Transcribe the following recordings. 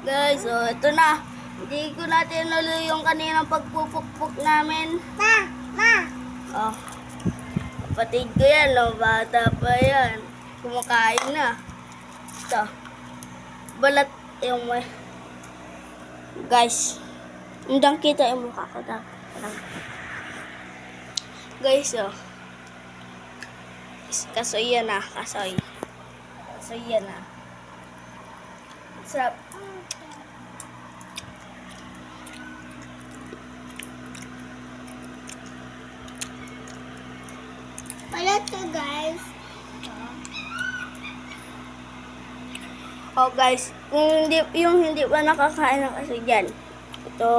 Guys, so ito na. Hindi ko natin nuloy yung kaninang pagpupukpuk namin. Oh, kapatid ko yan, no? Bata pa yan. Kumakain na. Ito. Balat yung may... Guys, hindi kita yung mukha ko daw. Guys, oh. Kasoy yan ah, kasoy. Kasoy yan ah. Sarap. Wala to, guys. Oh guys, kung hindi pa nakakain ng kasoy dyan, ito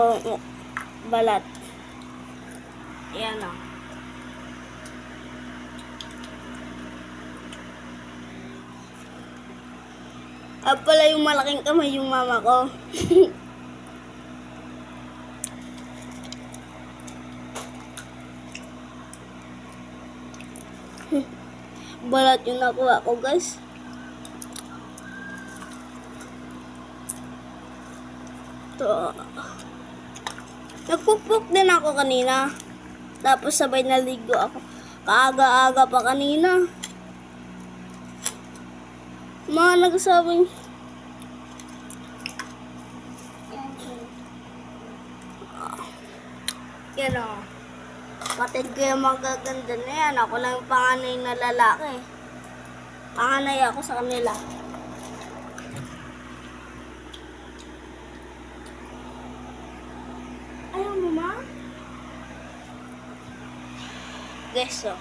balat. Ayan o. Pala yung malaking kamay yung mama ko. Balat yung nakuha ko, guys. Ito. Nagpupuk din ako kanina. Tapos sabay naligo ako. Kaaga-aga pa kanina. Mga nagsabing yan o. Patid ko yung magaganda na yan. Ako lang yung panganay na lalaki. Panganay ako sa kanila. Ayaw mo, ma? Guys, so.